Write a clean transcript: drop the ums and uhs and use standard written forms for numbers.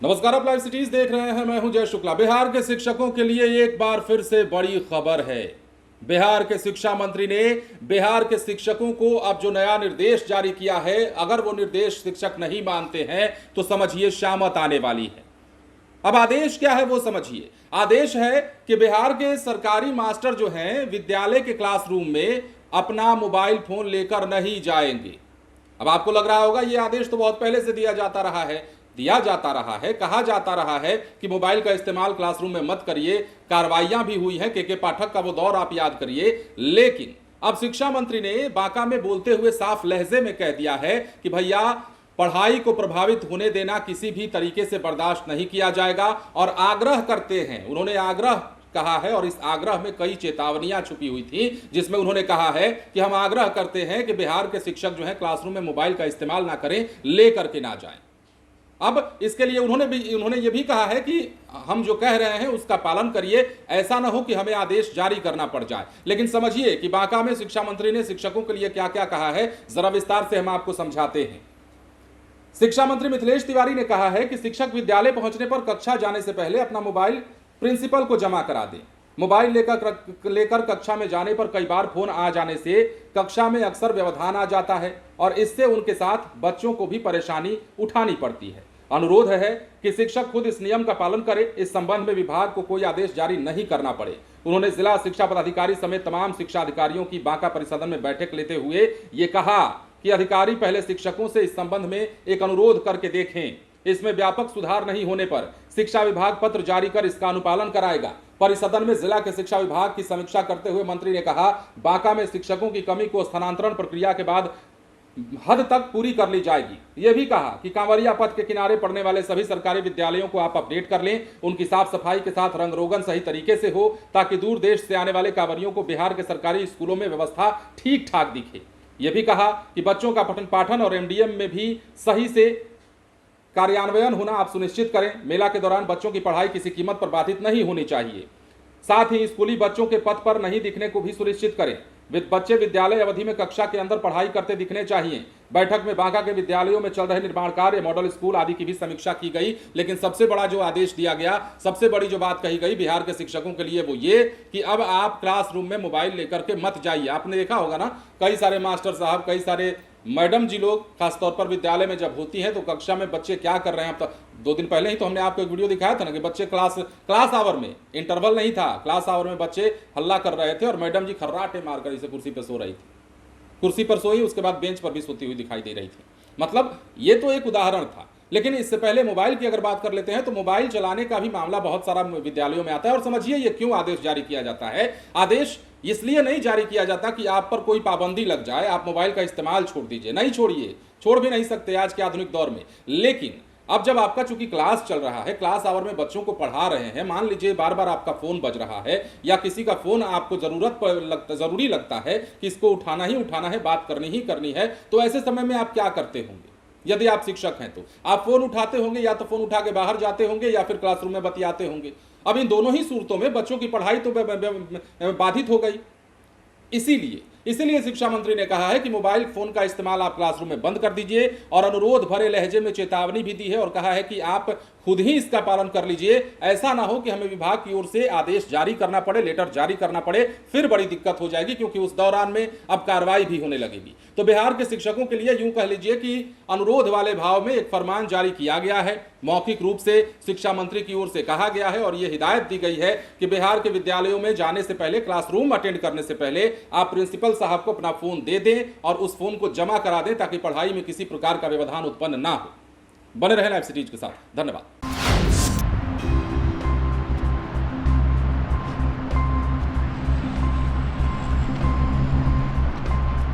नमस्कार, आप live cities देख रहे हैं। मैं हूं जय शुक्ला। बिहार के शिक्षकों के लिए एक बार फिर से बड़ी खबर है। बिहार के शिक्षा मंत्री ने बिहार के शिक्षकों को अब जो नया निर्देश जारी किया है, अगर वो निर्देश शिक्षक नहीं मानते हैं तो समझिए शामत आने वाली है। अब आदेश क्या है वो समझिए। आदेश है कि बिहार के सरकारी मास्टर जो हैं विद्यालय के क्लासरूम में अपना मोबाइल फोन लेकर नहीं जाएंगे। अब आपको लग रहा होगा ये आदेश तो बहुत पहले से दिया जाता रहा है, कहा जाता रहा है कि मोबाइल का इस्तेमाल क्लासरूम में मत करिए। कार्रवाइयां भी हुई हैं, के पाठक का वो दौर आप याद करिए। लेकिन अब शिक्षा मंत्री ने बांका में बोलते हुए साफ लहजे में कह दिया है कि भैया पढ़ाई को प्रभावित होने देना किसी भी तरीके से बर्दाश्त नहीं किया जाएगा। और आग्रह करते हैं, उन्होंने आग्रह कहा है और इस आग्रह में कई चेतावनियां छुपी हुई थी, जिसमें उन्होंने कहा है कि हम आग्रह करते हैं कि बिहार के शिक्षक जो है क्लासरूम में मोबाइल का इस्तेमाल ना करें, लेकर के ना जाएं। अब इसके लिए उन्होंने ये भी कहा है कि हम जो कह रहे हैं उसका पालन करिए, ऐसा ना हो कि हमें आदेश जारी करना पड़ जाए। लेकिन समझिए कि बांका में शिक्षा मंत्री ने शिक्षकों के लिए क्या क्या कहा है, जरा विस्तार से हम आपको समझाते हैं। शिक्षा मंत्री मिथिलेश तिवारी ने कहा है कि शिक्षक विद्यालय पहुंचने पर कक्षा जाने से पहले अपना मोबाइल प्रिंसिपल को जमा करा दें। मोबाइल लेकर कक्षा में जाने पर कई बार फोन आ जाने से कक्षा में अक्सर व्यवधान आ जाता है और इससे उनके साथ बच्चों को भी परेशानी उठानी पड़ती है। अनुरोध है कि शिक्षक खुद इस नियम का पालन करे। इस संबंध में विभाग को कोई आदेश जारी नहीं करना पड़े। उन्होंने जिला शिक्षा पदाधिकारी समेत तमाम शिक्षा अधिकारियों की बांका परिसदन में बैठक लेते हुए ये कहा कि अधिकारी पहले शिक्षकों से इस संबंध में एक अनुरोध करके देखें। इसमें व्यापक सुधार नहीं होने पर शिक्षा विभाग पत्र जारी कर इसका अनुपालन कराएगा। परिसदन में जिला के शिक्षा विभाग की समीक्षा करते हुए मंत्री ने कहा, बांका में शिक्षकों की कमी को स्थानांतरण प्रक्रिया के बाद हद तक पूरी कर ली जाएगी। यह भी कहा कि कांवरिया पथ के किनारे पड़ने वाले सभी सरकारी विद्यालयों को आप अपडेट कर लें, उनकी साफ सफाई के साथ रंग रोगन सही तरीके से हो, ताकि दूर देश से आने वाले कांवरियों को बिहार के सरकारी स्कूलों में व्यवस्था ठीक ठाक दिखे। यह भी कहा कि बच्चों का पठन पाठन और एमडीएम में भी सही से कार्यान्वयन होना आप सुनिश्चित करें। मेला के दौरान बच्चों की पढ़ाई किसी कीमत पर बाधित नहीं होनी चाहिए। साथ ही स्कूली बच्चों के पथ पर नहीं दिखने को भी सुनिश्चित करें। बच्चे विद्यालय अवधि में कक्षा के अंदर पढ़ाई करते दिखने चाहिए। बैठक में बांका के विद्यालयों में चल रहे निर्माण कार्य, मॉडल स्कूल आदि की भी समीक्षा की गई। लेकिन सबसे बड़ा जो आदेश दिया गया, सबसे बड़ी जो बात कही गई बिहार के शिक्षकों के लिए, वो ये कि अब आप क्लासरूम में मोबाइल लेकर के मत जाइए। आपने देखा होगा ना, कई सारे मास्टर साहब, कई सारे मैडम जी लोग खासतौर पर विद्यालय में जब होती हैं तो कक्षा में बच्चे क्या कर रहे हैं। अब तो 2 दिन पहले ही तो हमने आपको एक वीडियो दिखाया था ना कि बच्चे क्लास आवर में, इंटरवल नहीं था, क्लास आवर में बच्चे हल्ला कर रहे थे और मैडम जी खर्राटे मारकर इसे कुर्सी पर सो रही थी। कुर्सी पर सोई, उसके बाद बेंच पर भी सोती हुई दिखाई दे रही थी। मतलब ये तो एक उदाहरण था। लेकिन इससे पहले मोबाइल की अगर बात कर लेते हैं तो मोबाइल चलाने का भी मामला बहुत सारा विद्यालयों में आता है। और समझिए ये क्यों आदेश जारी किया जाता है। आदेश इसलिए नहीं जारी किया जाता कि आप पर कोई पाबंदी लग जाए, आप मोबाइल का इस्तेमाल छोड़ दीजिए। नहीं छोड़िए, छोड़ भी नहीं सकते आज के आधुनिक दौर में। लेकिन अब जब आपका चूंकि क्लास चल रहा है, क्लास आवर में बच्चों को पढ़ा रहे हैं, मान लीजिए बार बार आपका फोन बज रहा है या किसी का फोन आपको जरूरी लगता है कि इसको उठाना ही उठाना है, बात करनी ही करनी है, तो ऐसे समय में आप क्या करते होंगे? यदि आप शिक्षक हैं तो आप फोन उठाते होंगे, या तो फोन उठा के बाहर जाते होंगे या फिर क्लासरूम में बतियाते होंगे। अब इन दोनों ही सूरतों में बच्चों की पढ़ाई तो बाधित हो गई। इसीलिए शिक्षा मंत्री ने कहा है कि मोबाइल फोन का इस्तेमाल आप क्लासरूम में बंद कर दीजिए और अनुरोध भरे लहजे में चेतावनी भी दी है और कहा है कि आप खुद ही इसका पालन कर लीजिए। ऐसा ना हो कि हमें विभाग की ओर से आदेश जारी करना पड़े, लेटर जारी करना पड़े, फिर बड़ी दिक्कत हो जाएगी, क्योंकि उस दौरान में अब कार्रवाई भी होने लगेगी। तो बिहार के शिक्षकों के लिए यूं कह लीजिए कि अनुरोध वाले भाव में एक फरमान जारी किया गया है। मौखिक रूप से शिक्षा मंत्री की ओर से कहा गया है और यह हिदायत दी गई है कि बिहार के विद्यालयों में जाने से पहले, क्लासरूम अटेंड करने से पहले आप प्रिंसिपल साहब को अपना फोन दे दें और उस फोन को जमा करा दें, ताकि पढ़ाई में किसी प्रकार का व्यवधान उत्पन्न ना हो। बने रहें लाइव सिटीज के साथ। धन्यवाद।